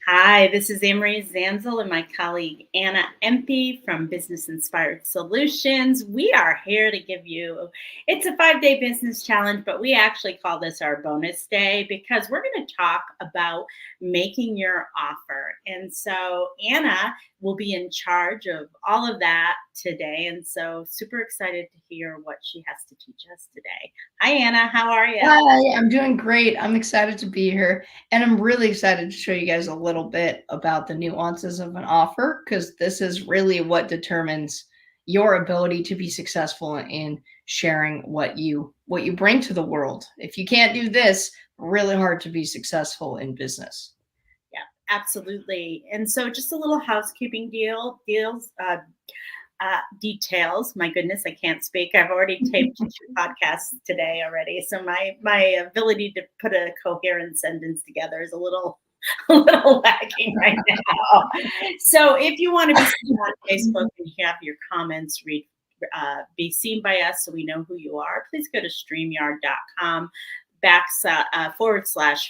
Hi, this is Amory Zanzel and my colleague Anna Empey from Business Inspired Solutions. We are here to give you, it's a 5 day business challenge, but we actually call this our bonus day because we're going to talk about making your offer. And so Anna will be in charge of all of that today. And so super excited to hear what she has to teach us today. Hi, Anna. How are you? Hi, I'm doing great. I'm excited to be here, and I'm really excited to show you guys a little bit about the nuances of an offer because this is really what determines your ability to be successful in sharing what you bring to the world. If you can't do this, really hard to be successful in business. Yeah, absolutely. And so, just a little housekeeping details. My goodness, I can't speak. I've already taped 2 podcasts today already, so my ability to put a coherent sentence together is a little a little lacking right now. So, if you want to be seen on Facebook and have your comments be seen by us so we know who you are, please go to StreamYard.com /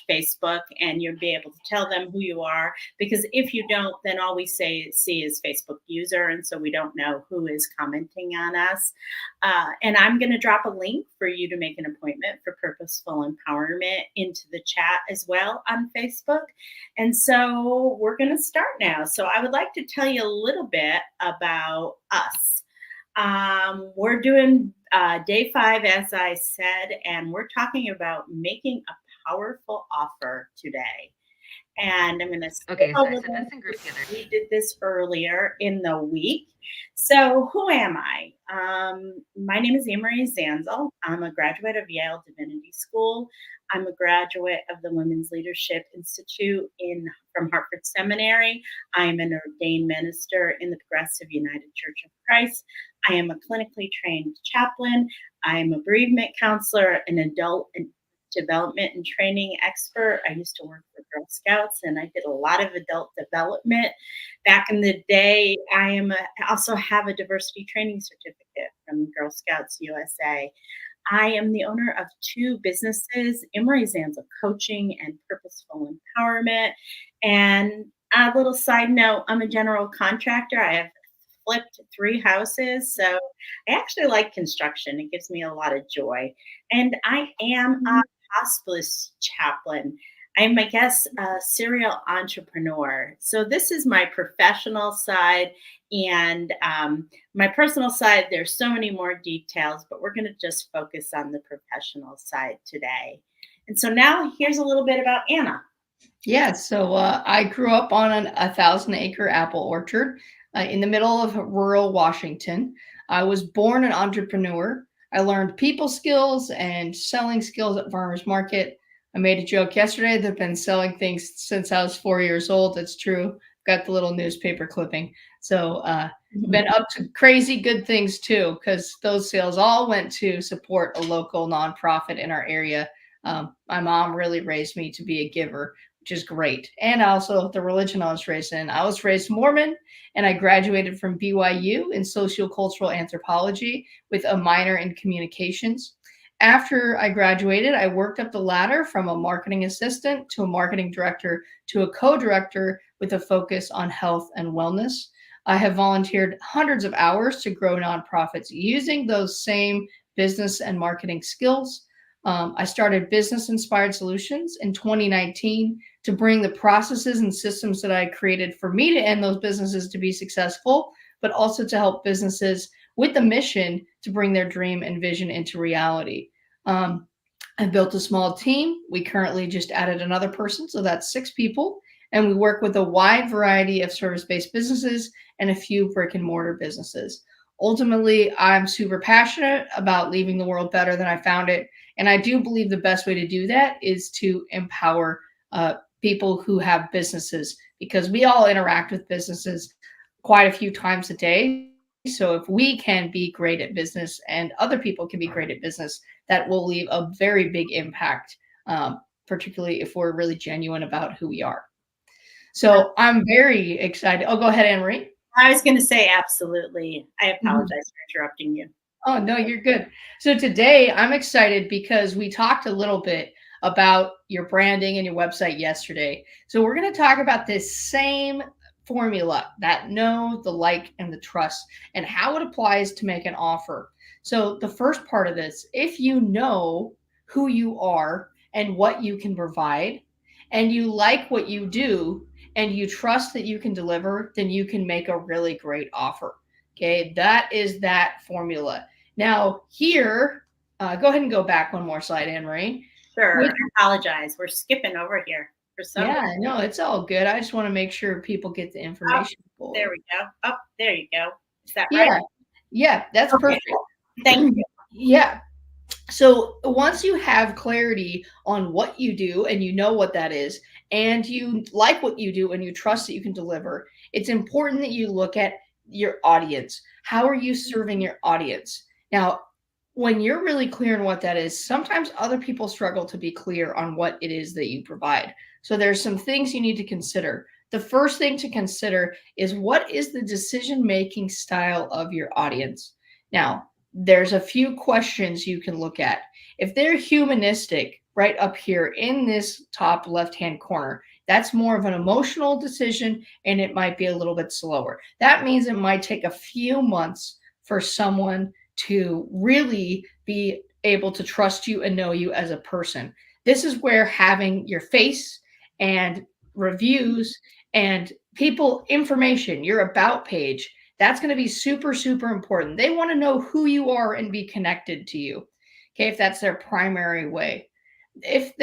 Facebook, and you'll be able to tell them who you are. Because if you don't, then all we see is Facebook user, and so we don't know who is commenting on us. And I'm going to drop a link for you to make an appointment for Purposeful Empowerment into the chat as well on Facebook. And so we're going to start now. So I would like to tell you a little bit about us. We're doing day 5, as I said, and we're talking about making a powerful offer today. And I'm going to skip Okay, so I over said this let's in group together. because we did this earlier in the week. So, who am I? My name is Amory Zanzel. I'm a graduate of Yale Divinity School. I'm a graduate of the Women's Leadership Institute from Hartford Seminary. I am an ordained minister in the Progressive United Church of Christ. I am a clinically trained chaplain. I am a bereavement counselor, an adult and development and training expert. I used to work for Girl Scouts and I did a lot of adult development back in the day. I also have a diversity training certificate from Girl Scouts USA. I am the owner of 2 businesses, Emory Zanzel Coaching and Purposeful Empowerment. And a little side note, I'm a general contractor. I have flipped 3 houses. So I actually like construction. It gives me a lot of joy. And I am a hospice chaplain. I'm, I guess, a serial entrepreneur. So this is my professional side. And my personal side, there's so many more details, but we're going to just focus on the professional side today. And so now here's a little bit about Anna. Yeah, so I grew up on a 1,000-acre apple orchard in the middle of rural Washington. I was born an entrepreneur. I learned people skills and selling skills at farmers market. I made a joke yesterday that I've been selling things since I was 4 years old. It's true. Got the little newspaper clipping. So been up to crazy good things too, because those sales all went to support a local nonprofit in our area. My mom really raised me to be a giver, which is great. And also the religion I was raised in. I was raised Mormon, and I graduated from BYU in sociocultural anthropology with a minor in communications. After I graduated, I worked up the ladder from a marketing assistant to a marketing director to a co director with a focus on health and wellness. I have volunteered hundreds of hours to grow nonprofits using those same business and marketing skills. I started Business Inspired Solutions in 2019 to bring the processes and systems that I created for me to end those businesses to be successful, but also to help businesses with the mission to bring their dream and vision into reality. I built a small team. We currently just added another person, so that's 6 people. And we work with a wide variety of service based businesses and a few brick and mortar businesses. Ultimately, I'm super passionate about leaving the world better than I found it. And I do believe the best way to do that is to empower people who have businesses because we all interact with businesses quite a few times a day. So if we can be great at business and other people can be great at business, that will leave a very big impact, particularly if we're really genuine about who we are. So I'm very excited. Oh, go ahead, Anne Marie. I was going to say absolutely. I Mhm. apologize for interrupting you. Oh, no, you're good. So today I'm excited because we talked a little bit about your branding and your website yesterday. So we're going to talk about this same formula, that know, the like, and the trust, and how it applies to make an offer. So the first part of this, if you know who you are and what you can provide, and you like what you do, and you trust that you can deliver, then you can make a really great offer. Okay, that is that formula. Now, here, go ahead and go back one more slide, Anne Marie. Sure. I apologize. We're skipping over here for some Yeah, reason. no, it's all good. I just want to make sure people get the information. There we go. Oh, there you go. Is that right? Yeah, yeah, that's Okay. perfect. Thank you. Yeah. So once you have clarity on what you do and you know what that is, and you like what you do and you trust that you can deliver, it's important that you look at your audience. How are you serving your audience? Now, when you're really clear on what that is, sometimes other people struggle to be clear on what it is that you provide. So there's some things you need to consider. The first thing to consider is, what is the decision-making style of your audience? Now, there's a few questions you can look at. If they're humanistic, right up here in this top left-hand corner, that's more of an emotional decision, and it might be a little bit slower. That means it might take a few months for someone to really be able to trust you and know you as a person. This is where having your face and reviews and people information, your about page, that's going to be super, super important. They want to know who you are and be connected to you. Okay, if that's their primary way. If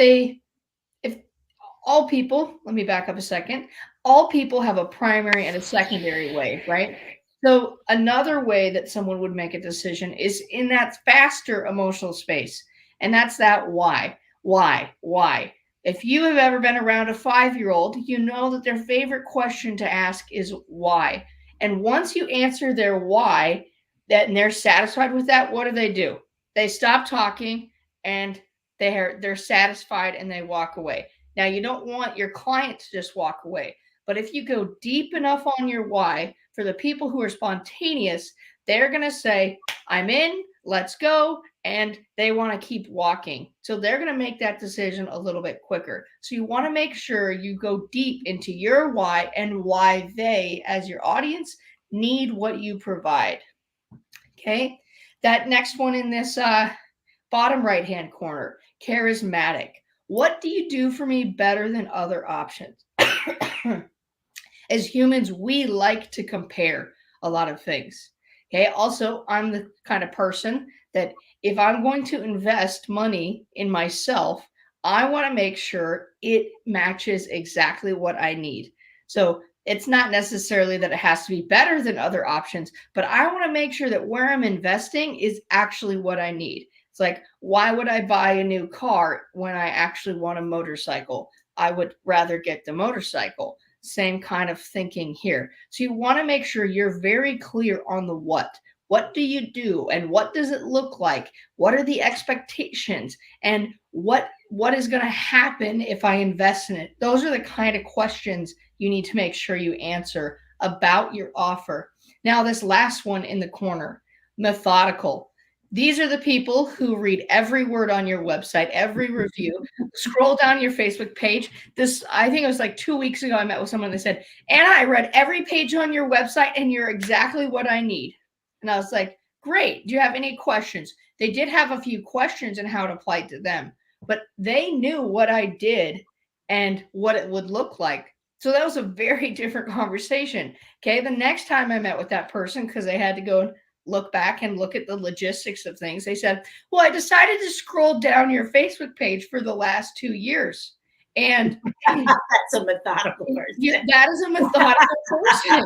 all people, let me back up a second, all people have a primary and a secondary way, right? So another way that someone would make a decision is in that faster emotional space. And that's that why. Why? If you have ever been around a 5-year-old, you know that their favorite question to ask is why. And once you answer their why, and they're satisfied with that, what do? They stop talking and they're satisfied and they walk away. Now, you don't want your client to just walk away, but if you go deep enough on your why, for the people who are spontaneous, they're going to say, I'm in, let's go, and they want to keep walking. So they're going to make that decision a little bit quicker. So you want to make sure you go deep into your why and why they, as your audience, need what you provide. Okay, that next one in this bottom right-hand corner, charismatic. What do you do for me better than other options? As humans, we like to compare a lot of things. Okay. Also, I'm the kind of person that if I'm going to invest money in myself, I want to make sure it matches exactly what I need. So it's not necessarily that it has to be better than other options, but I want to make sure that where I'm investing is actually what I need. It's like, why would I buy a new car when I actually want a motorcycle? I would rather get the motorcycle. Same kind of thinking here. So you want to make sure you're very clear on the what. What do you do and what does it look like? What are the expectations and what is going to happen if I invest in it? Those are the kind of questions you need to make sure you answer about your offer. Now, this last one in the corner, methodical. These are the people who read every word on your website, every review, scroll down your Facebook page. I think it was like 2 weeks ago, I met with someone that said, Anna, I read every page on your website and you're exactly what I need. And I was like, great. Do you have any questions? They did have a few questions and how it applied to them, but they knew what I did and what it would look like. So that was a very different conversation. Okay. The next time I met with that person, because they had to go look back and look at the logistics of things, they said, well, I decided to scroll down your Facebook page for the last 2 years. And that's a methodical person. Yeah, that is a methodical person.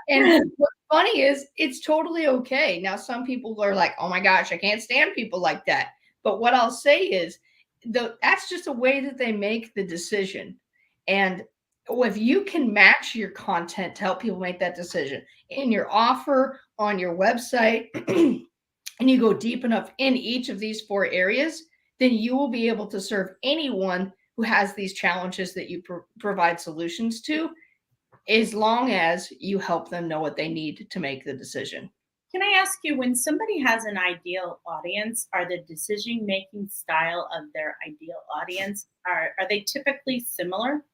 And what's funny is it's totally okay. Now, some people are like, oh my gosh, I can't stand people like that. But what I'll say is that's just a way that they make the decision. And if you can match your content to help people make that decision in your offer, on your website, and you go deep enough in each of these 4 areas, then you will be able to serve anyone who has these challenges that you provide solutions to, as long as you help them know what they need to make the decision. Can I ask you, when somebody has an ideal audience, are the decision making style of their ideal audience are they typically similar?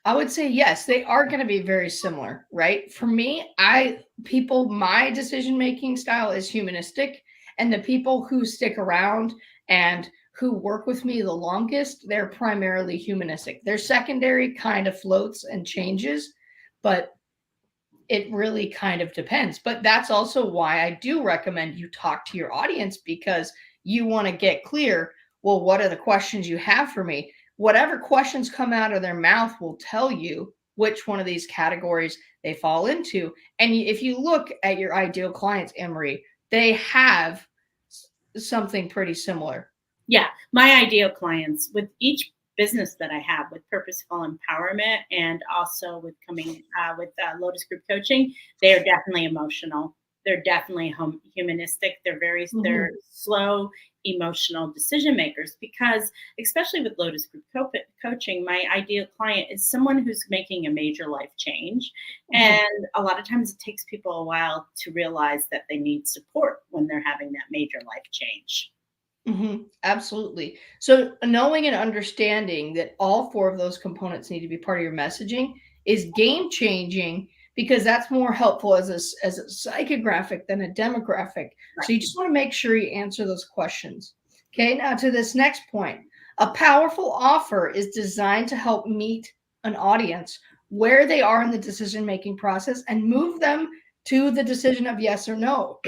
I would say yes, they are going to be very similar, right? For me, my decision making style is humanistic, and the people who stick around and who work with me the longest, they're primarily humanistic. Their secondary kind of floats and changes, but it really kind of depends. But that's also why I do recommend you talk to your audience, because you want to get clear. Well, what are the questions you have for me? Whatever questions come out of their mouth will tell you which one of these categories they fall into. And if you look at your ideal clients, Emery, they have something pretty similar. Yeah, my ideal clients with each business that I have with purposeful empowerment and also with coming with Lotus Group coaching, they are definitely emotional. They're definitely humanistic. They're Mhm. slow, emotional decision makers because, especially with Lotus Group coaching, my ideal client is someone who's making a major life change, Mhm. and a lot of times it takes people a while to realize that they need support when they're having that major life change. Absolutely. So knowing and understanding that all four of those components need to be part of your messaging is game changing, because that's more helpful as as a psychographic than a demographic. So Right. you just want to make sure you answer those questions. Okay, now to this next point. A powerful offer is designed to help meet an audience where they are in the decision making process and move them to the decision of yes or no.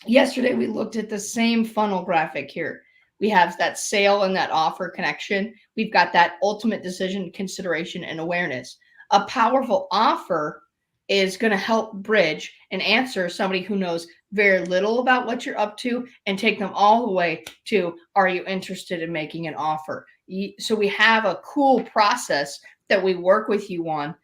Yesterday we looked at the same funnel graphic here. We have that sale and that offer connection. We've got that ultimate decision, consideration, and awareness. A powerful offer is going to help bridge and answer somebody who knows very little about what you're up to and take them all the way to, are you interested in making an offer? So we have a cool process that we work with you on.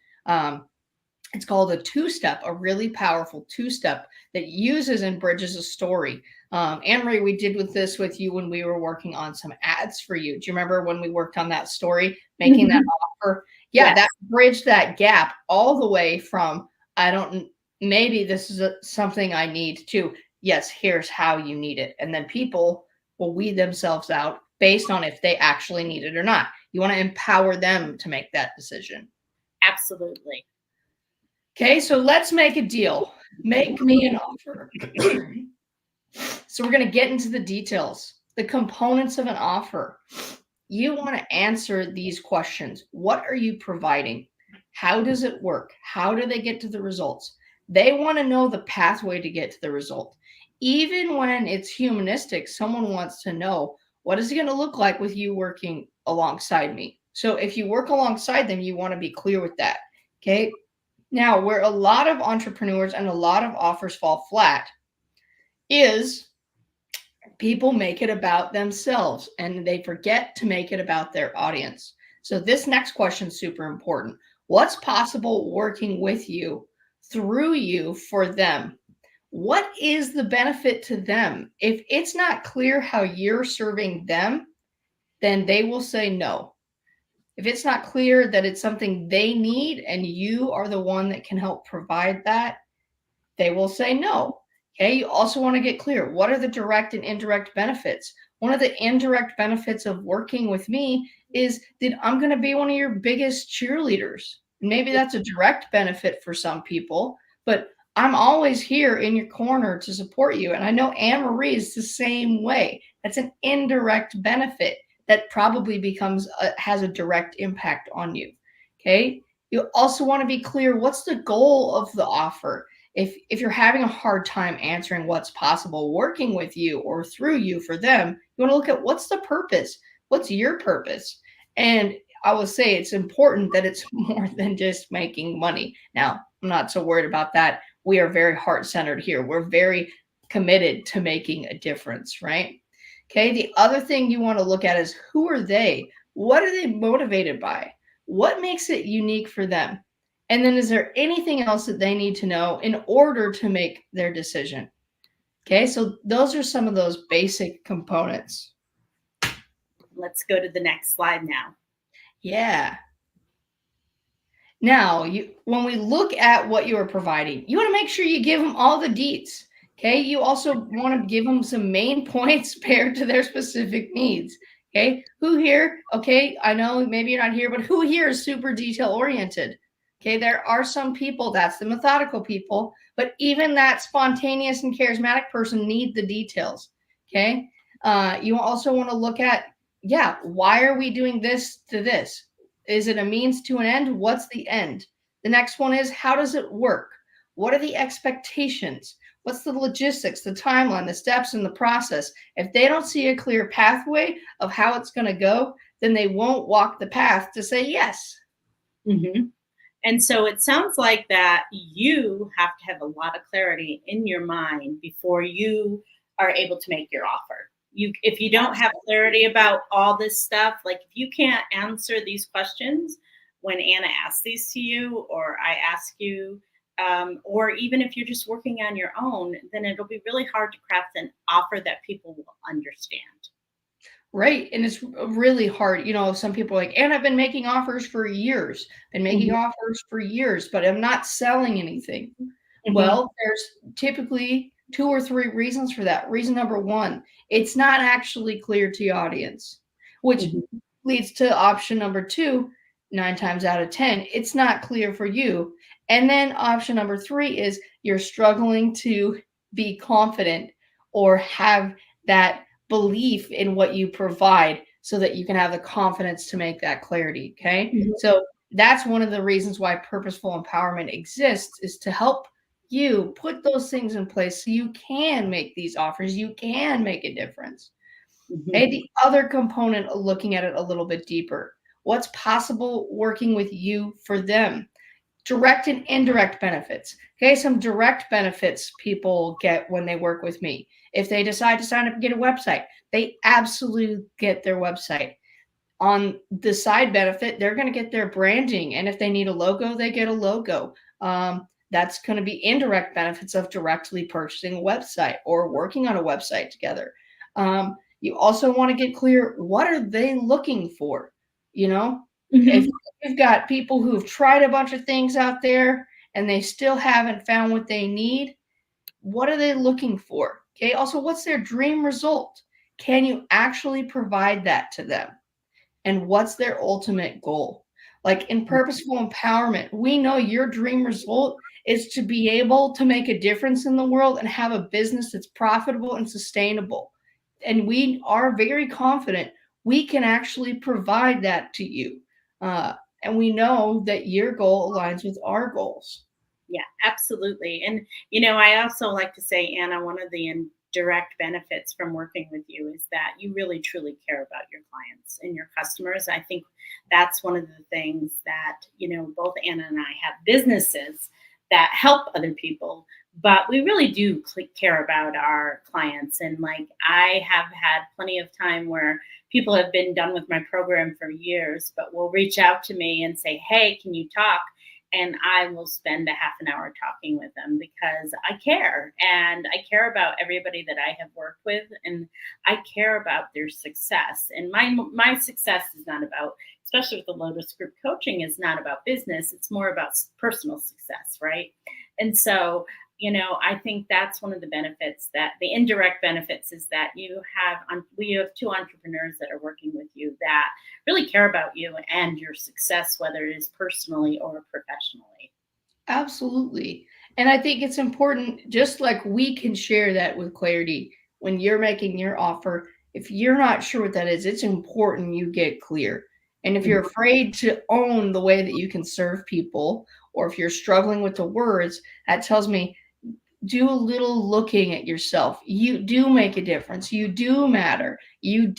It's called a two-step, a really powerful two-step that uses and bridges a story. Anne-Marie, we did with this with you when we were working on some ads for you. Do you remember when we worked on that story, making that Mhm. offer? Yeah, that Yes. bridged that gap all the way from, I don't, maybe this is something I need, to, yes, here's how you need it. And then people will weed themselves out based on if they actually need it or not. You want to empower them to make that decision. Absolutely. Okay, so let's make a deal. Make me an offer. So we're going to get into the details, the components of an offer. You want to answer these questions. What are you providing? How does it work? How do they get to the results? They want to know the pathway to get to the result. Even when it's humanistic, someone wants to know, what is it going to look like with you working alongside me? So if you work alongside them, you want to be clear with that. Okay. Now, where a lot of entrepreneurs and a lot of offers fall flat is people make it about themselves and they forget to make it about their audience. So, this next question is super important. What's possible working with you, through you, for them? What is the benefit to them? If it's not clear how you're serving them, then they will say no. If it's not clear that it's something they need and you are the one that can help provide that, they will say no. Okay. You also want to get clear. What are the direct and indirect benefits? One of the indirect benefits of working with me is that I'm going to be one of your biggest cheerleaders. Maybe that's a direct benefit for some people, but I'm always here in your corner to support you. And I know Anne Marie is the same way. That's an indirect benefit that probably has a direct impact on you. Okay. You also want to be clear, what's the goal of the offer? If you're having a hard time answering what's possible working with you or through you for them, you want to look at, what's the purpose? What's your purpose? And I will say it's important that it's more than just making money. Now, I'm not so worried about that. We are very heart centered here. We're very committed to making a difference, right? Okay. The other thing you want to look at is, who are they? What are they motivated by? What makes it unique for them? And then, is there anything else that they need to know in order to make their decision? Okay, so those are some of those basic components. Let's go to the next slide now. Yeah. Now, when we look at what you are providing, you want to make sure you give them all the deets. Okay. You also want to give them some main points paired to their specific needs. Okay. Who here? Okay. I know maybe you're not here, but who here is super detail oriented? Okay. There are some people, that's the methodical people, but even that spontaneous and charismatic person need the details. Okay. You also want to look at, yeah, why are we doing this to this? Is it a means to an end? What's the end? The next one is, how does it work? What are the expectations? What's the logistics, the timeline, the steps, and the process? If they don't see a clear pathway of how it's going to go, then they won't walk the path to say yes. Mhm. And so it sounds like that you have to have a lot of clarity in your mind before you are able to make your offer. If you don't have clarity about all this stuff, like if you can't answer these questions when Anna asks these to you, or I ask you, or even if you're just working on your own, then it'll be really hard to craft an offer that people will understand. Right. And it's really hard. Some people are like, and I've been making offers for years, been making Mhm, offers for years, but I'm not selling anything. mhm, Well, there's typically two or three reasons for that. Reason number one, it's not actually clear to the audience, which mhm, leads to option number two, 9 times out of 10, it's not clear for you. And then option number three is you're struggling to be confident or have that belief in what you provide so that you can have the confidence to make that clarity. Okay. mhm, So that's one of the reasons why purposeful empowerment exists, is to help you put those things in place so you can make these offers, you can make a difference. mhm, Okay, the other component of looking at it a little bit deeper, what's possible working with you for them? Direct and indirect benefits. Okay, some direct benefits people get when they work with me. If they decide to sign up and get a website, they absolutely get their website. On the side benefit, they're going to get their branding. And if they need a logo, they get a logo. That's going to be indirect benefits of directly purchasing a website or working on a website together. You also want to get clear, what are they looking for? You know, if mhm, you've got people who've tried a bunch of things out there and they still haven't found what they need, what are they looking for? Okay. Also, what's their dream result? Can you actually provide that to them? And what's their ultimate goal? Like in purposeful empowerment, we know your dream result is to be able to make a difference in the world and have a business that's profitable and sustainable. And we are very confident we can actually provide that to you. Uh, and we know that your goal aligns with our goals. Yeah, absolutely. And, I also like to say, Anna, one of the indirect benefits from working with you is that you really truly care about your clients and your customers. I think that's one of the things that, both Anna and I have businesses that help other people, but we really do care about our clients. And like, I have had plenty of time where people have been done with my program for years, but will reach out to me and say, hey, can you talk? And I will spend a half an hour talking with them because I care, and I care about everybody that I have worked with, and I care about their success. And my success is not about, especially with the Lotus Group coaching, is not about business. It's more about personal success, right? And so, I think that's one of the benefits, that the indirect benefits is that we have two entrepreneurs that are working with you that really care about you and your success, whether it is personally or professionally. Absolutely. And I think it's important, just like we can share that with clarity when you're making your offer. If you're not sure what that is, it's important you get clear. And if you're Mhm. afraid to own the way that you can serve people, or if you're struggling with the words, that tells me do a little looking at yourself. You do make a difference. You do matter. You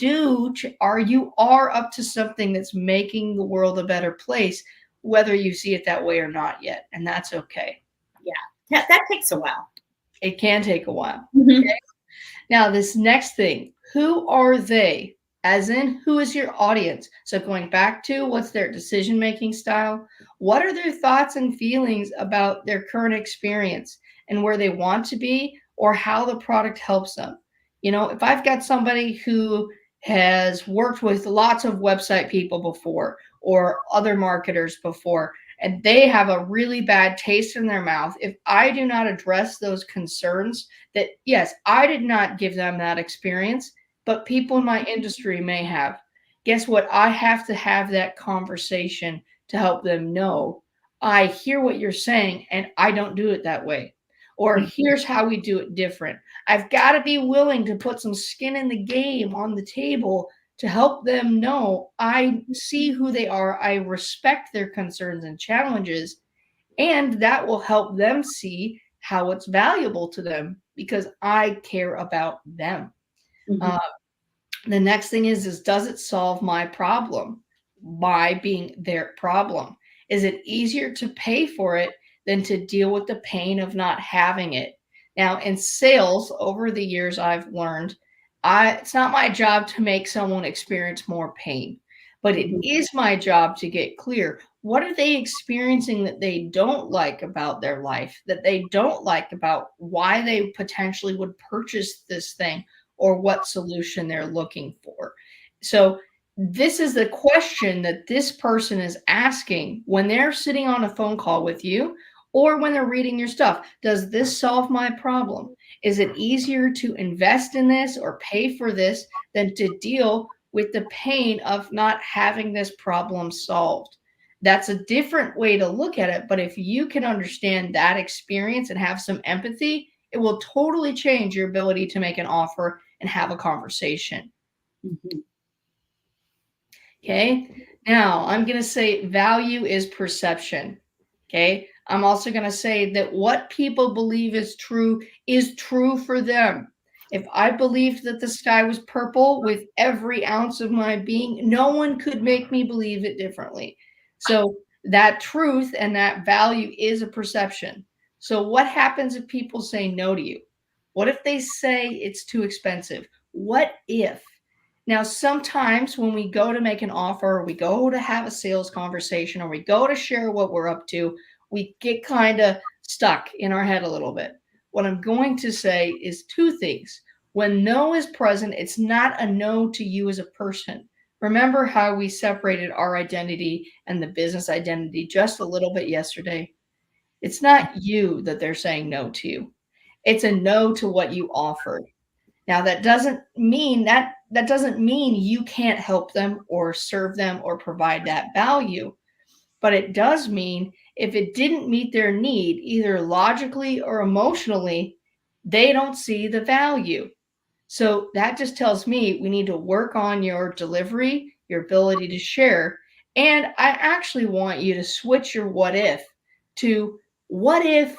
are up to something that's making the world a better place, whether you see it that way or not yet. And that's okay. Yeah, that takes a while. It can take a while. Mhm. Now, this next thing, who are they? As in, who is your audience? So, going back to what's their decision making style? What are their thoughts and feelings about their current experience and where they want to be, or how the product helps them? If I've got somebody who has worked with lots of website people before or other marketers before, and they have a really bad taste in their mouth if I do not address those concerns that, yes, I did not give them that experience, but people in my industry may have. Guess what? I have to have that conversation to help them know I hear what you're saying and I don't do it that way. Or here's how we do it different. I've got to be willing to put some skin in the game on the table to help them know I see who they are, I respect their concerns and challenges, and that will help them see how it's valuable to them because I care about them. Mhm. Uh, the next thing is does it solve my problem by being their problem? Is it easier to pay for it than to deal with the pain of not having it? Now, in sales, over the years, I've learned it's not my job to make someone experience more pain, but it Mhm. is my job to get clear. What are they experiencing that they don't like about their life, that they don't like about why they potentially would purchase this thing? Or what solution they're looking for. So, this is the question that this person is asking when they're sitting on a phone call with you or when they're reading your stuff. Does this solve my problem? Is it easier to invest in this or pay for this than to deal with the pain of not having this problem solved? That's a different way to look at it. But if you can understand that experience and have some empathy, it will totally change your ability to make an offer and have a conversation. Mhm. Okay. Now I'm going to say value is perception. Okay. I'm also going to say that what people believe is true for them. If I believed that the sky was purple with every ounce of my being, no one could make me believe it differently. So that truth and that value is a perception. So what happens if people say no to you? What if they say it's too expensive? What if? Now, sometimes when we go to make an offer, or we go to have a sales conversation, or we go to share what we're up to, we get kind of stuck in our head a little bit. What I'm going to say is two things. When no is present, it's not a no to you as a person. Remember how we separated our identity and the business identity just a little bit yesterday? It's not you that they're saying no to. It's a no to what you offered. Now that doesn't mean you can't help them or serve them or provide that value, but it does mean if it didn't meet their need, either logically or emotionally, they don't see the value. So that just tells me we need to work on your delivery, your ability to share. And I actually want you to switch your what if to what if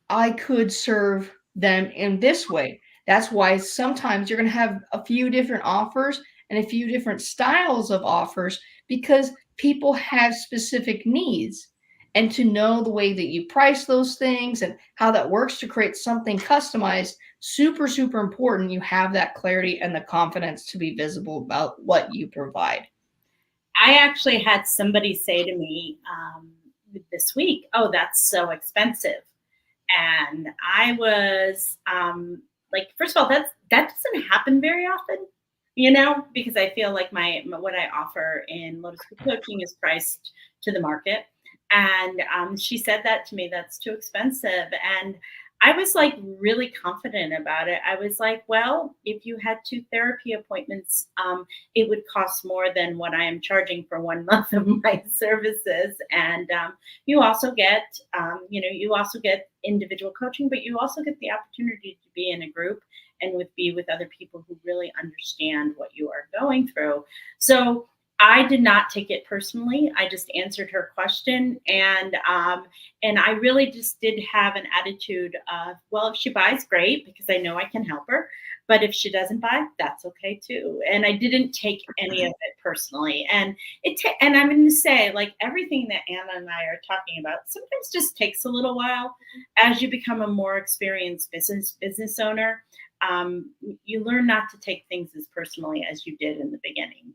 I could serve them in this way? That's why sometimes you're going to have a few different offers and a few different styles of offers because people have specific needs. And to know the way that you price those things and how that works to create something customized, super, super important you have that clarity and the confidence to be visible about what you provide. I actually had somebody say to me this week, "Oh, that's so expensive," and I was like, first of all, that doesn't happen very often, because I feel like my what I offer in Lotus School Coaching is priced to the market, and she said that to me, that's too expensive, and I was like really confident about it. I was like, well, if you had two therapy appointments, it would cost more than what I am charging for 1 month of my services. And you also get individual coaching, but you also get the opportunity to be in a group and be with other people who really understand what you are going through. So I did not take it personally. I just answered her question, and I really just did have an attitude of, well, if she buys, great, because I know I can help her. But if she doesn't buy, that's okay too. And I didn't take any of it personally. And I'm going to say, like everything that Anna and I are talking about, sometimes just takes a little while as you become a more experienced business owner. You learn not to take things as personally as you did in the beginning.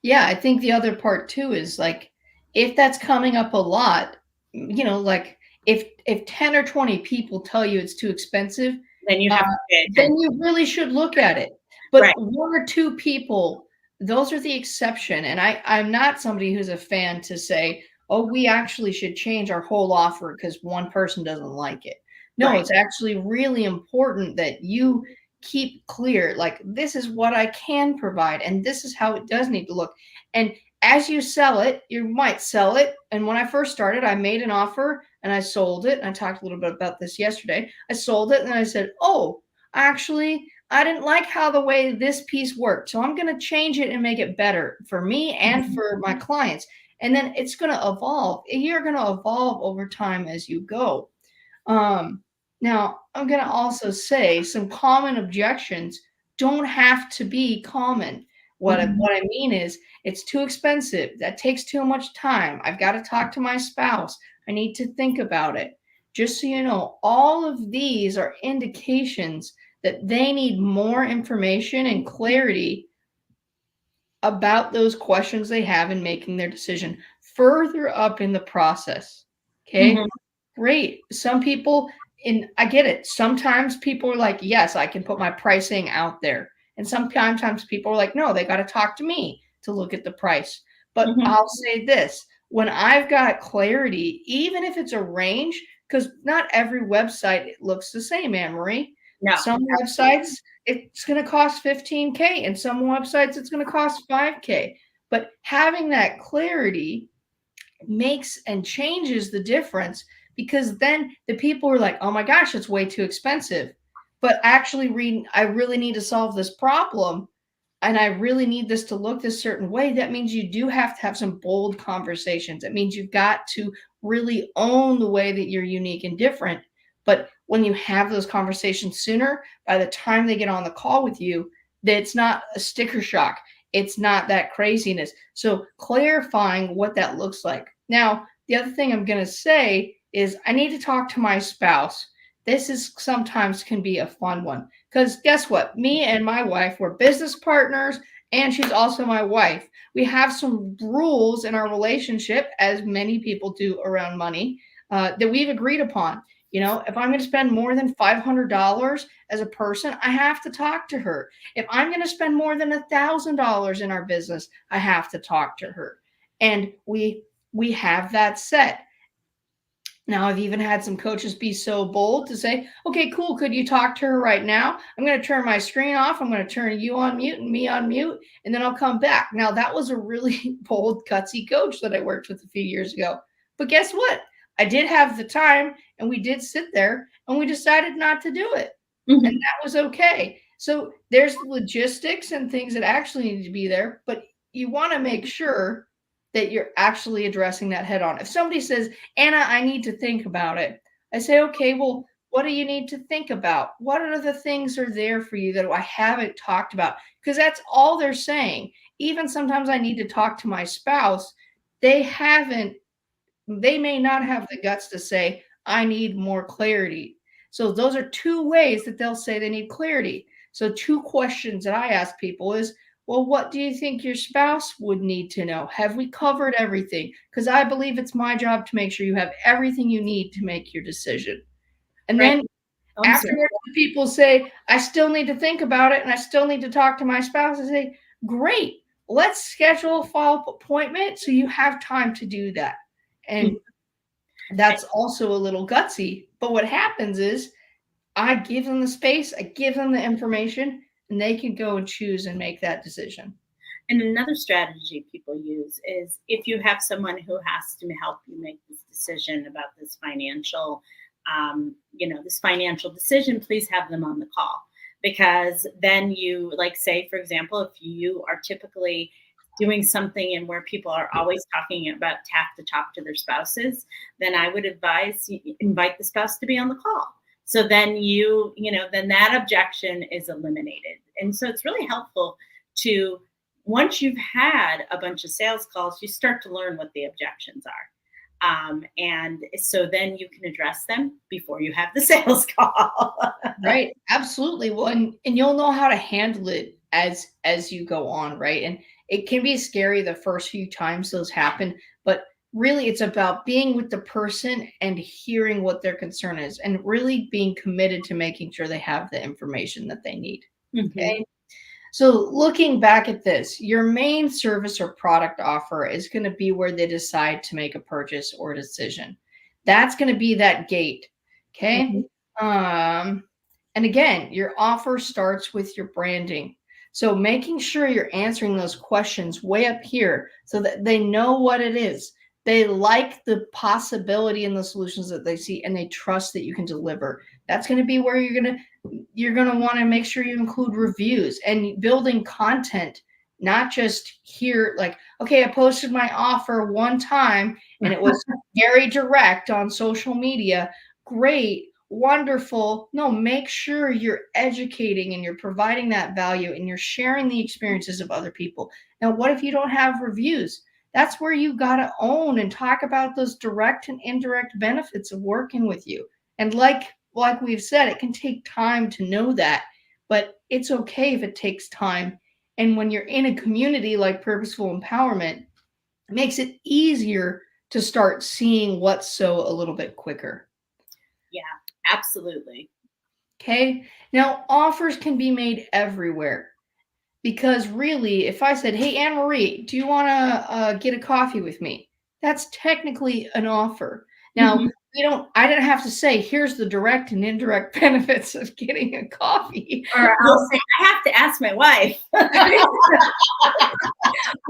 Yeah, I think the other part too is like if that's coming up a lot, like if 10 or 20 people tell you it's too expensive, Then you uh, have to pay then attention. you really should look at it. Right. But one or two people, those are the exception. And I'm not somebody who's a fan to say, oh, we actually should change our whole offer because one person doesn't like it. No, Right. it's actually really important that you keep clear, like, this is what I can provide, and this is how it does need to look. And as you sell it, you might sell it. And when I first started, I made an offer and I sold it. And I talked a little bit about this yesterday. I sold it and then I said, oh, actually, I didn't like how the way this piece worked. So I'm going to change it and make it better for me and Mhm. for my clients. And then it's going to evolve. You're going to evolve over time as you go. Um, Now, I'm going to also say some common objections don't have to be common. Mhm. What I mean is, it's too expensive. That takes too much time. I've got to talk to my spouse. I need to think about it. Just so you know, all of these are indications that they need more information and clarity about those questions they have in making their decision further up in the process. Okay. Mhm. Great. Some people, and I get it. Sometimes people are like, yes, I can put my pricing out there. And sometimes people are like, no, they got to talk to me to look at the price. But Mhm. I'll say this, when I've got clarity, even if it's a range, because not every website looks the same, Anne Marie. No, Some absolutely. websites, it's going to cost 15K, and some websites, it's going to cost 5K. But having that clarity makes and changes the difference, because then the people are like, oh my gosh, it's way too expensive. But actually, I really need to solve this problem and I really need this to look this certain way. That means you do have to have some bold conversations. It means you've got to really own the way that you're unique and different. But when you have those conversations sooner, by the time they get on the call with you, that it's not a sticker shock. It's not that craziness. So clarifying what that looks like. Now, the other thing I'm going to say is I need to talk to my spouse. This is sometimes can be a fun one. Because guess what? Me and my wife were business partners, and she's also my wife. We have some rules in our relationship, as many people do around money, that we've agreed upon. You know, if I'm going to spend more than $500 as a person, I have to talk to her. If I'm going to spend more than $1,000 in our business, I have to talk to her. And we have that set. Now, I've even had some coaches be so bold to say, okay, cool. Could you talk to her right now? I'm going to turn my screen off. I'm going to turn you on mute and me on mute, and then I'll come back. Now, that was a really bold, gutsy coach that I worked with a few years ago. But guess what? I did have the time, and we did sit there, and we decided not to do it. And Mhm. that was okay. So there's logistics and things that actually need to be there, but you want to make sure that you're actually addressing that head on. If somebody says, Anna, I need to think about it, I say, okay, well, what do you need to think about? What are the things are there for you that I haven't talked about? Because that's all they're saying. Even sometimes I need to talk to my spouse. They haven't, they may not have the guts to say, I need more clarity. So those are two ways that they'll say they need clarity. So two questions that I ask people is, well, what do you think your spouse would need to know? Have we covered everything? Because I believe it's my job to make sure you have everything you need to make your decision. And Right. then Oh, I'm sorry. afterwards, the people say, I still need to think about it and I still need to talk to my spouse. I say, great, let's schedule a follow-up appointment so you have time to do that. Mhm. And that's also a little gutsy. But what happens is I give them the space, I give them the information, and they can go and choose and make that decision. And another strategy people use is if you have someone who has to help you make this decision about this financial, this financial decision, please have them on the call, because then you, like, say, for example, if you are typically doing something and where people are always talking about have to talk to their spouses, then I would advise you invite the spouse to be on the call. So then then that objection is eliminated. And so it's really helpful to, once you've had a bunch of sales calls, you start to learn what the objections are. And so then you can address them before you have the sales call. Right. Absolutely. Well, and you'll know how to handle it as you go on, right? And it can be scary the first few times those happen, but really it's about being with the person and hearing what their concern is and really being committed to making sure they have the information that they need. Mhm. Okay. So looking back at this, your main service or product offer is going to be where they decide to make a purchase or decision. That's going to be that gate. Okay. Mhm. And again, your offer starts with your branding. So making sure you're answering those questions way up here so that they know what it is. They like the possibility and the solutions that they see, and they trust that you can deliver. That's going to be where you're going to want to make sure you include reviews and building content, not just here like, okay, I posted my offer one time and it was very direct on social media. Great, wonderful. No, make sure you're educating and you're providing that value and you're sharing the experiences of other people. Now, what if you don't have reviews? That's where you got to own and talk about those direct and indirect benefits of working with you. And like we've said, it can take time to know that, but it's okay if it takes time. And when you're in a community like Purposeful Empowerment, it makes it easier to start seeing what's so a little bit quicker. Yeah, absolutely. Okay. Now, offers can be made everywhere because really, if I said, "Hey, Anne Marie, do you want to get a coffee with me?" That's technically an offer. Now, Mhm. I didn't have to say, "Here's the direct and indirect benefits of getting a coffee." Or I'll say, I have to ask my wife.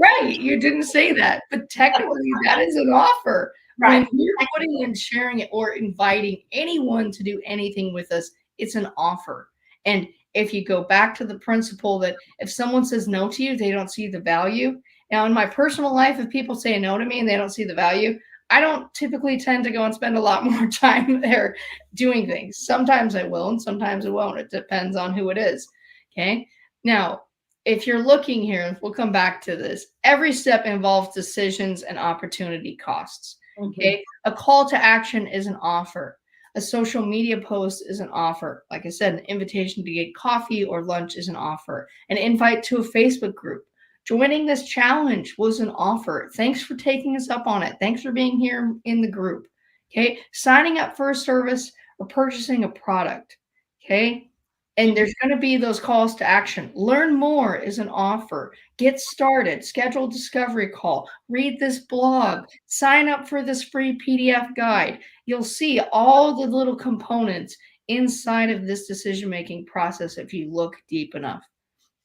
Right, you didn't say that, but technically that is an offer. Right. When you're putting and sharing it or inviting anyone to do anything with us, it's an offer. And if you go back to the principle that if someone says no to you, they don't see the value. Now, in my personal life, if people say no to me and they don't see the value, I don't typically tend to go and spend a lot more time there doing things. Sometimes I will, and sometimes I won't. It depends on who it is. Okay. Now, if you're looking here, we'll come back to this. Every step involves decisions and opportunity costs. Mhm. Okay. A call to action is an offer. A social media post is an offer. Like I said, an invitation to get coffee or lunch is an offer. An invite to a Facebook group. Joining this challenge was an offer. Thanks for taking us up on it. Thanks for being here in the group. Okay. Signing up for a service or purchasing a product. Okay. And Mhm. there's going to be those calls to action. Learn more is an offer. Get started. Schedule a discovery call. Read this blog. Sign up for this free PDF guide. You'll see all the little components inside of this decision making process if you look deep enough.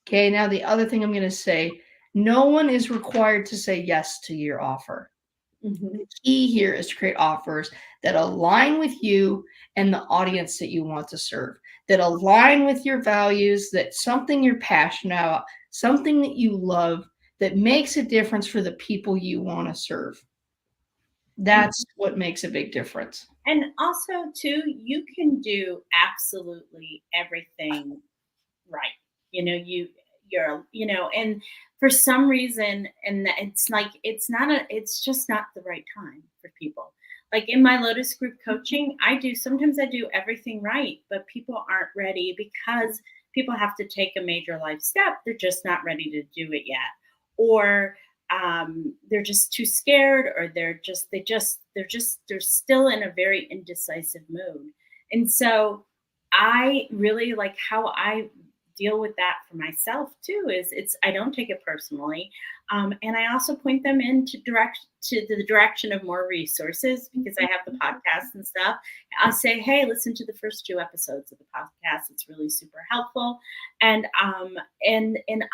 Okay, now the other thing I'm going to say, no one is required to say yes to your offer. Mhm. The key here is to create offers that align with you and the audience that you want to serve, that align with your values, that something you're passionate about, something that you love, that makes a difference for the people you want to serve. And That's what makes a big difference. and also too, you can do absolutely everything right. And for some reason, and it's like it's just not the right time for people. Like in my Lotus group coaching, sometimes I do everything right, but people aren't ready because people have to take a major life step. They're just not ready to do it yet. Or they're just too scared, or they're still in a very indecisive mood. And so I really like how I deal with that for myself too. Is it's I don't take it personally, and I also point them to the direction of more resources because I have the podcast and stuff. I'll say, hey, listen to the first 2 episodes of the podcast. It's really super helpful, and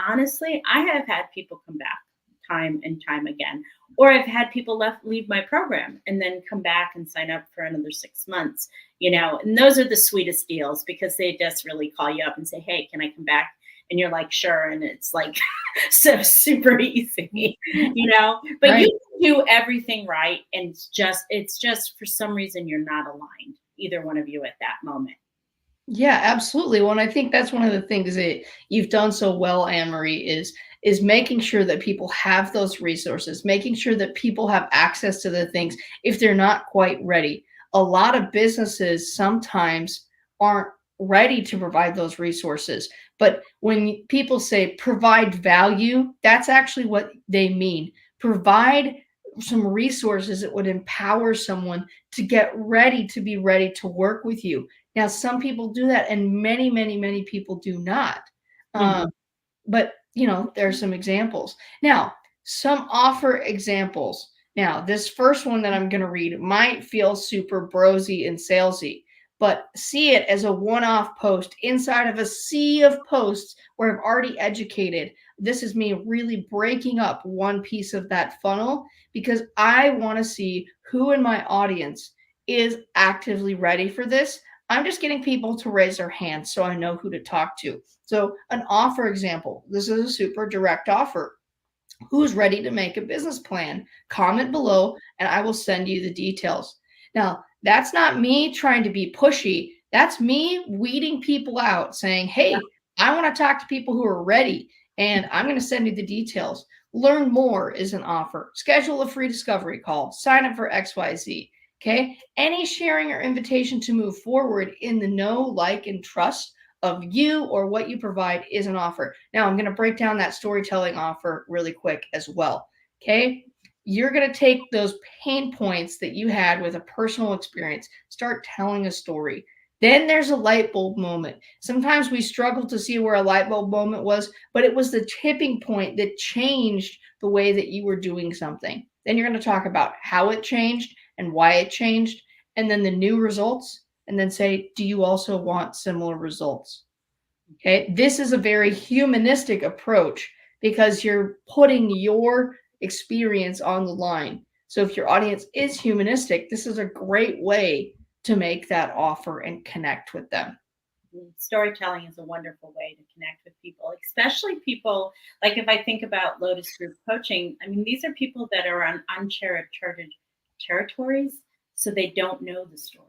honestly, I have had people come back time and time again. Or I've had people leave my program and then come back and sign up for another 6 months, and those are the sweetest deals because they just really call you up and say, hey, can I come back? And you're like, sure. And it's like so super easy, but Right. you can do everything right. And it's just for some reason you're not aligned, either one of you at that moment. Yeah, absolutely. Well, and I think that's one of the things that you've done so well, Anne Marie, is making sure that people have those resources, making sure that people have access to the things if they're not quite ready. A lot of businesses sometimes aren't ready to provide those resources. But when people say provide value, that's actually what they mean. Provide some resources that would empower someone to get ready to be ready to work with you. Now, some people do that, and many, many, many people do not. Um, Mhm. but there's some examples. Now, some offer examples. Now, this first one that I'm going to read might feel super brosy and salesy, but see it as a one-off post inside of a sea of posts where I've already educated. This is me really breaking up one piece of that funnel because I want to see who in my audience is actively ready for this. I'm just getting people to raise their hands so I know who to talk to. So an offer example, this is a super direct offer. Who's ready to make a business plan? Comment below and I will send you the details. Now, that's not me trying to be pushy. That's me weeding people out saying, hey, I want to talk to people who are ready and I'm going to send you the details. Learn more is an offer. Schedule a free discovery call. Sign up for XYZ. Okay. Any sharing or invitation to move forward in the know, like, and trust of you or what you provide is an offer. Now, I'm going to break down that storytelling offer really quick as well. Okay. You're going to take those pain points that you had with a personal experience, start telling a story. Then there's a light bulb moment. Sometimes we struggle to see where a light bulb moment was, but it was the tipping point that changed the way that you were doing something. Then you're going to talk about how it changed and why it changed, and then the new results, and then say, do you also want similar results? Okay, this is a very humanistic approach because you're putting your experience on the line. So if your audience is humanistic, this is a great way to make that offer and connect with them. Storytelling is a wonderful way to connect with people, especially people like if I think about Lotus Group coaching. I mean, these are people that are on uncharted territories, so they don't know the stories.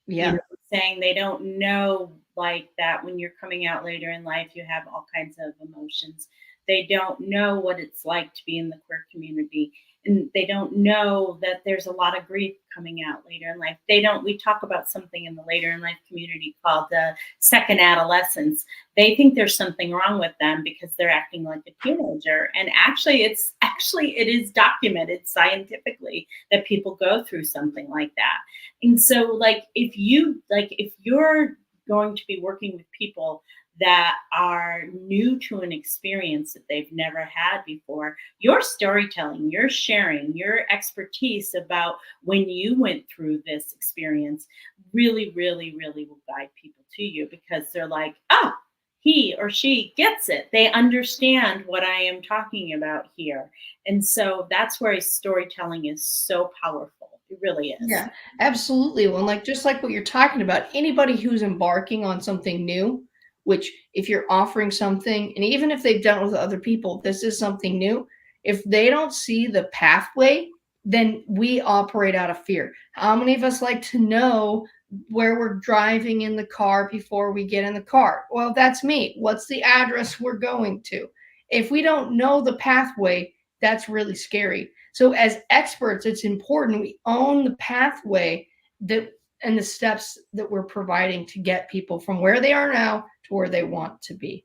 Yeah. Saying they don't know like that when you're coming out later in life, you have all kinds of emotions. They don't know what it's like to be in the queer community. And they don't know that there's a lot of grief coming out later in life. We talk about something in the later in life community called the second adolescence. They think there's something wrong with them because they're acting like a teenager. And it is documented scientifically that people go through something like that. And so if you're going to be working with people that are new to an experience that they've never had before, your storytelling, your sharing, your expertise about when you went through this experience really, really, really will guide people to you because they're like, oh, he or she gets it. They understand what I am talking about here. And so that's where storytelling is so powerful. It really is. Yeah, absolutely. Well, just like what you're talking about, anybody who's embarking on something new, which if you're offering something, and even if they've done it with other people, this is something new. If they don't see the pathway, then we operate out of fear. How many of us like to know where we're driving in the car before we get in the car? Well, that's me. What's the address we're going to? If we don't know the pathway, that's really scary. So as experts, it's important we own the pathway and the steps that we're providing to get people from where they are now to where they want to be.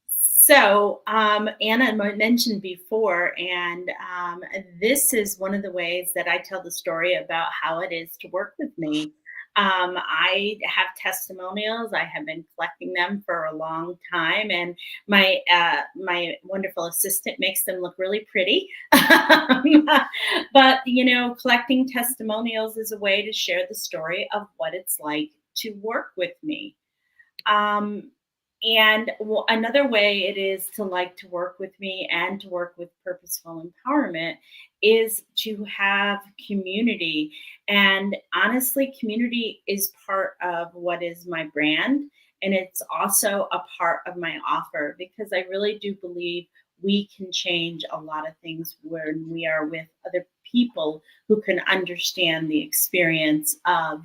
So Anna mentioned before, and this is one of the ways that I tell the story about how it is to work with me. I have testimonials. I have been collecting them for a long time, and my wonderful assistant makes them look really pretty. But collecting testimonials is a way to share the story of what it's like to work with me. And another way it is to like to work with me and to work with purposeful empowerment is to have community. And honestly, community is part of what is my brand. And it's also a part of my offer because I really do believe we can change a lot of things when we are with other people who can understand the experience of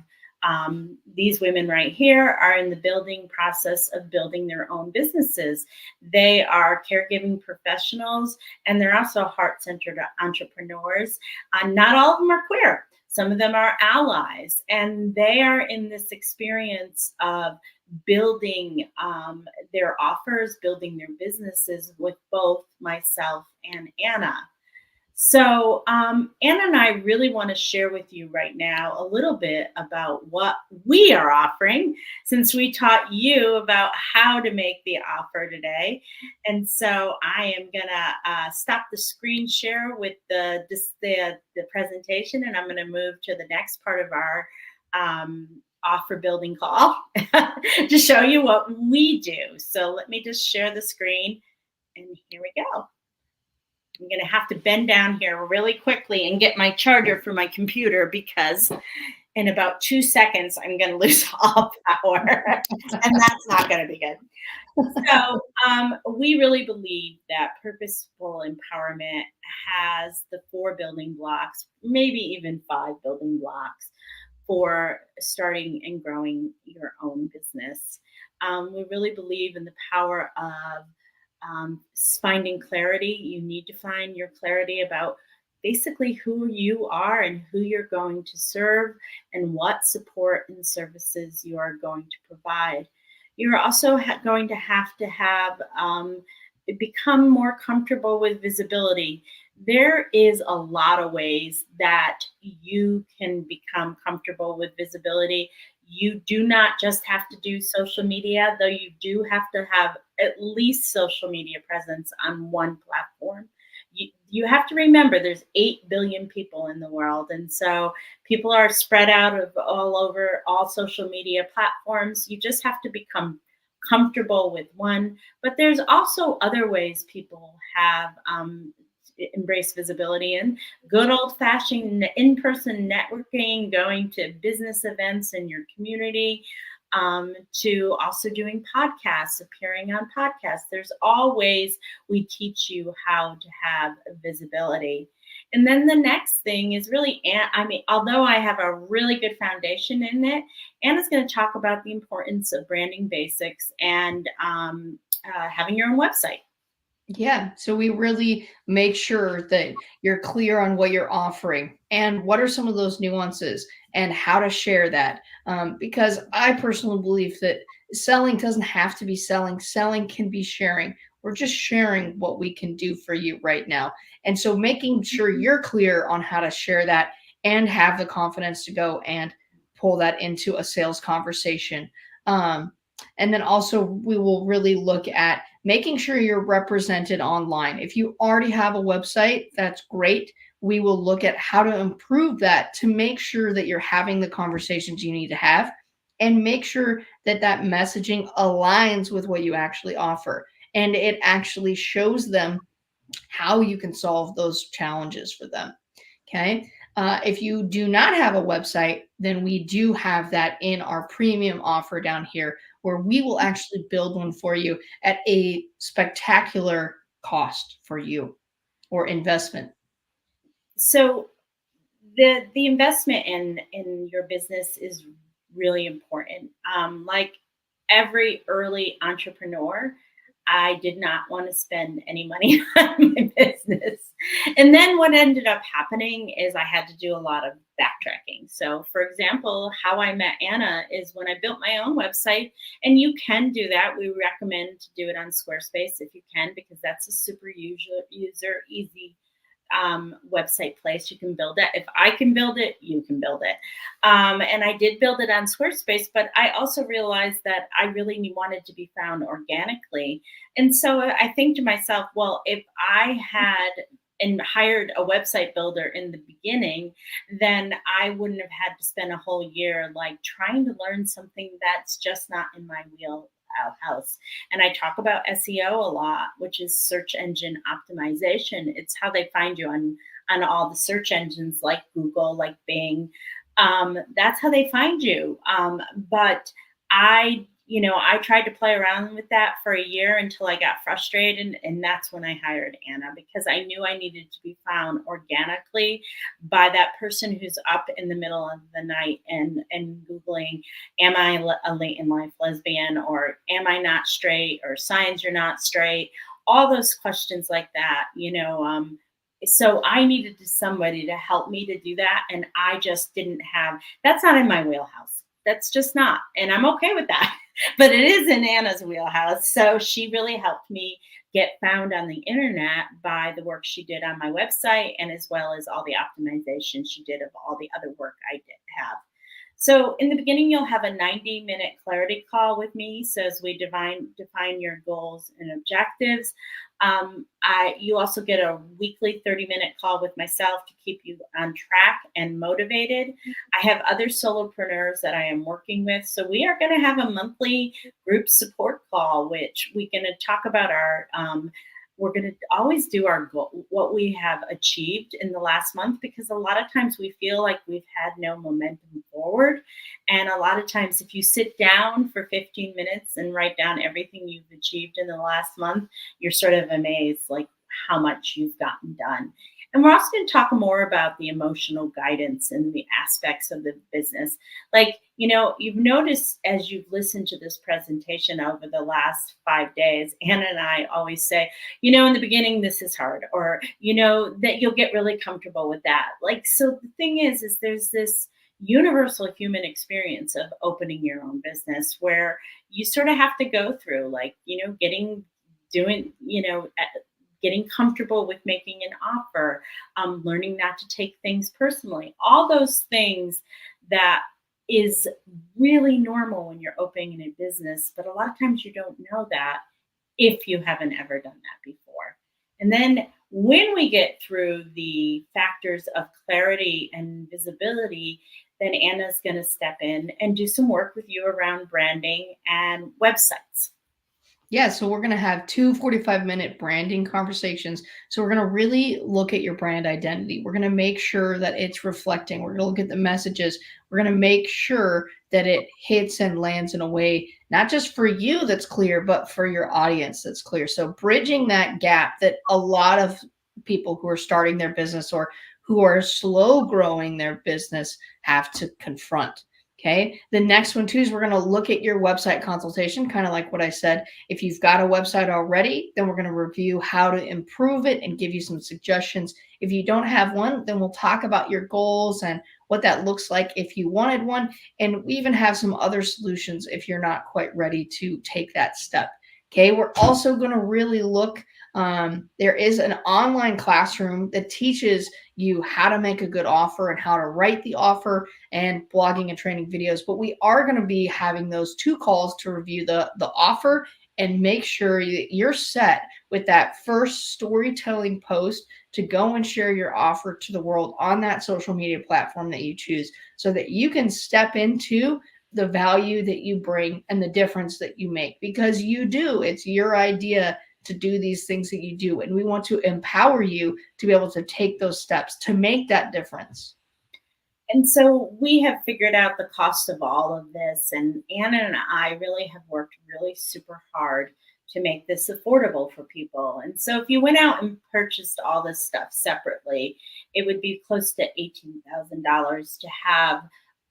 these women right here are in the building process of building their own businesses. They are caregiving professionals and they're also heart-centered entrepreneurs. Not all of them are queer. Some of them are allies, and they are in this experience of building their offers, building their businesses with both myself and Anna. So, Anna and I really want to share with you right now a little bit about what we are offering since we taught you about how to make the offer today. And so, I am going to stop the screen share with the presentation, and I'm going to move to the next part of our offer building call to show you what we do. So, let me just share the screen, and here we go. I'm going to have to bend down here really quickly and get my charger for my computer because in about 2 seconds, I'm going to lose all power. And that's not going to be good. So, we really believe that purposeful empowerment has the 4 building blocks, maybe even 5 building blocks for starting and growing your own business. We really believe in the power of finding clarity. You need to find your clarity about basically who you are and who you're going to serve and what support and services you are going to provide. You're also going to have become more comfortable with visibility. There is a lot of ways that you can become comfortable with visibility. You do not just have to do social media, though you do have to have at least social media presence on one platform. You have to remember there's 8 billion people in the world. And so people are spread out of all over all social media platforms. You just have to become comfortable with one. But there's also other ways people have embrace visibility and good old fashioned in person networking, going to business events in your community, to also doing podcasts, appearing on podcasts. There's always we teach you how to have visibility. And then the next thing is really, I mean, although I have a really good foundation in it, Anna's going to talk about the importance of branding basics and having your own website. Yeah, so we really make sure that you're clear on what you're offering and what are some of those nuances and how to share that. Because I personally believe that selling doesn't have to be selling, selling can be sharing. We're just sharing what we can do for you right now. And so making sure you're clear on how to share that and have the confidence to go and pull that into a sales conversation. Um, and then also, we will really look at making sure you're represented online. If you already have a website, that's great. We will look at how to improve that to make sure that you're having the conversations you need to have and make sure that that messaging aligns with what you actually offer and it actually shows them how you can solve those challenges for them. Okay. If you do not have a website, then we do have that in our premium offer down here, where we will actually build one for you at a spectacular cost for you or investment. So the investment in your business is really important. Like every early entrepreneur, I did not want to spend any money on my business. And then what ended up happening is I had to do a lot of backtracking. So, for example, how I met Anna is when I built my own website, and you can do that. We recommend to do it on Squarespace if you can, because that's a super user easy website place. You can build it. If I can build it, you can build it. And I did build it on Squarespace, but I also realized that I really wanted to be found organically. And so I think to myself, well, if I had and hired a website builder in the beginning, then I wouldn't have had to spend a whole year like trying to learn something that's just not in my wheelhouse. And I talk about SEO a lot, which is search engine optimization. It's how they find you on all the search engines like Google, like Bing. That's how they find you. But I tried to play around with that for a year until I got frustrated, and that's when I hired Anna because I knew I needed to be found organically by that person who's up in the middle of the night and googling, "Am I a late in life lesbian?" or "Am I not straight?" or "Signs you're not straight?" All those questions like that. So I needed somebody to help me to do that, and I just didn't have. That's not in my wheelhouse. That's just not, and I'm okay with that. but it is in Anna's wheelhouse. So she really helped me get found on the internet by the work she did on my website, and as well as all the optimization she did of all the other work I did have. So in the beginning, you'll have a 90-minute clarity call with me. So as we define your goals and objectives, you also get a weekly 30-minute call with myself to keep you on track and motivated. I have other solopreneurs that I am working with. So we are going to have a monthly group support call, which we're going to talk about we're going to always do our goal, what we have achieved in the last month, because a lot of times we feel like we've had no momentum forward. And a lot of times, if you sit down for 15 minutes and write down everything you've achieved in the last month, you're sort of amazed, like how much you've gotten done. And we're also going to talk more about the emotional guidance and the aspects of the business. Like, you've noticed as you've listened to this presentation over the last 5 days, Anna and I always say, in the beginning, this is hard, or, that you'll get really comfortable with that. Like, so the thing is there's this universal human experience of opening your own business where you sort of have to go through, like, doing, getting comfortable with making an offer, learning not to take things personally, all those things that is really normal when you're opening a business. But a lot of times you don't know that if you haven't ever done that before. And then when we get through the factors of clarity and visibility, then Anna's going to step in and do some work with you around branding and websites. Yeah, so we're going to have two 45-minute branding conversations. So we're going to really look at your brand identity. We're going to make sure that it's reflecting. We're going to look at the messages. We're going to make sure that it hits and lands in a way, not just for you that's clear, but for your audience that's clear. So bridging that gap that a lot of people who are starting their business or who are slow growing their business have to confront. Okay. The next one too is we're going to look at your website consultation, kind of like what I said. If you've got a website already, then we're going to review how to improve it and give you some suggestions. If you don't have one, then we'll talk about your goals and what that looks like if you wanted one. And we even have some other solutions if you're not quite ready to take that step. Okay. We're also going to really look. There is an online classroom that teaches you how to make a good offer and how to write the offer and blogging and training videos. But we are going to be having those two calls to review the offer and make sure you're set with that first storytelling post to go and share your offer to the world on that social media platform that you choose so that you can step into the value that you bring and the difference that you make, because you do. It's your idea to do these things that you do. And we want to empower you to be able to take those steps to make that difference. And so we have figured out the cost of all of this. And Anna and I really have worked really super hard to make this affordable for people. And so if you went out and purchased all this stuff separately, it would be close to $18,000 to have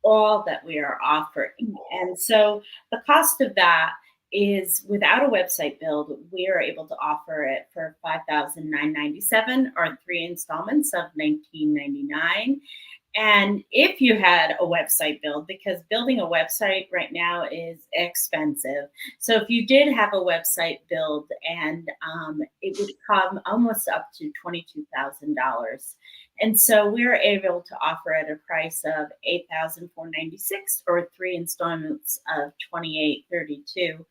all that we are offering. And so the cost of that is, without a website build, we are able to offer it for $5,997 or 3 installments of $19.99. And if you had a website build, because building a website right now is expensive. So if you did have a website build, and it would come almost up to $22,000. And so we're able to offer at a price of $8,496 or 3 installments of $28.32.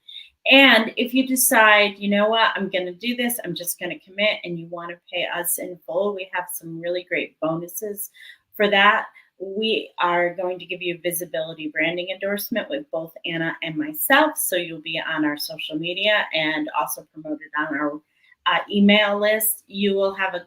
And if you decide, you know what, I'm going to do this, I'm just going to commit, and you want to pay us in full, we have some really great bonuses for that. We are going to give you a visibility branding endorsement with both Anna and myself. So you'll be on our social media and also promoted on our email list. You will have a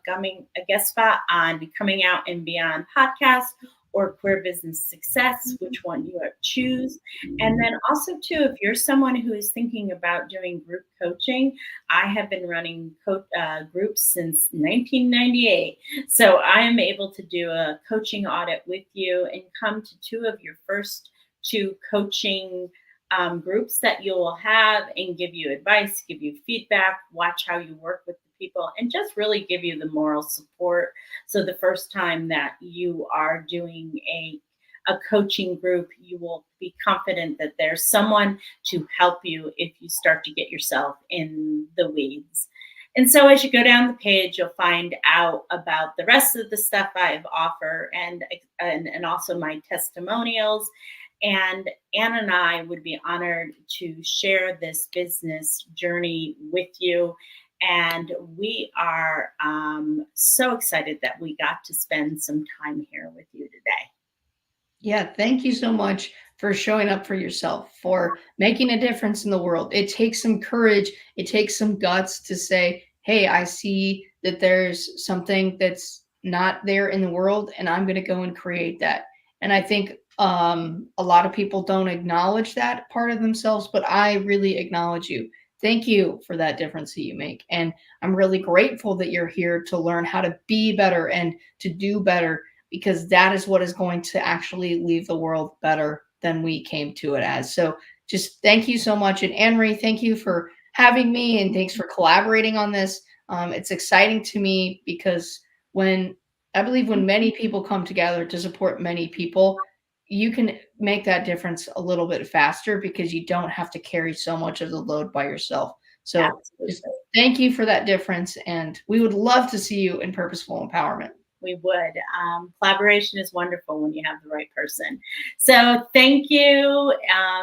guest spot on Becoming Out and Beyond podcast or Queer Business Success, which one you choose. And then also too, if you're someone who is thinking about doing group coaching, I have been running groups since 1998. So I am able to do a coaching audit with you and come to 2 of your first 2 coaching groups that you will have and give you advice, give you feedback, watch how you work with the people, and just really give you the moral support. So the first time that you are doing a a coaching group, you will be confident that there's someone to help you if you start to get yourself in the weeds. And so as you go down the page, you'll find out about the rest of the stuff I've offer and also my testimonials. And Ann and I would be honored to share this business journey with you. And we are so excited that we got to spend some time here with you today. Yeah, thank you so much for showing up for yourself, for making a difference in the world. It takes some courage, it takes some guts to say, hey, I see that there's something that's not there in the world, and I'm going to go and create that. And I think a lot of people don't acknowledge that part of themselves, but I really acknowledge you. Thank you for that difference that you make. And I'm really grateful that you're here to learn how to be better and to do better, because that is what is going to actually leave the world better than we came to it as. So just thank you so much. And Anne Marie, thank you for having me and thanks for collaborating on this. It's exciting to me because when I believe when many people come together to support many people, you can make that difference a little bit faster because you don't have to carry so much of the load by yourself. So just Absolutely. thank you for that difference. And we would love to see you in Purposeful Empowerment. We would. Collaboration is wonderful when you have the right person. So thank you.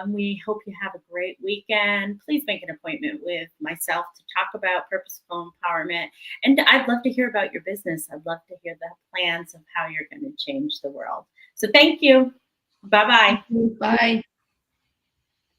We hope you have a great weekend. Please make an appointment with myself to talk about purposeful empowerment. And I'd love to hear about your business. I'd love to hear the plans of how you're going to change the world. So thank you. Bye bye. Bye.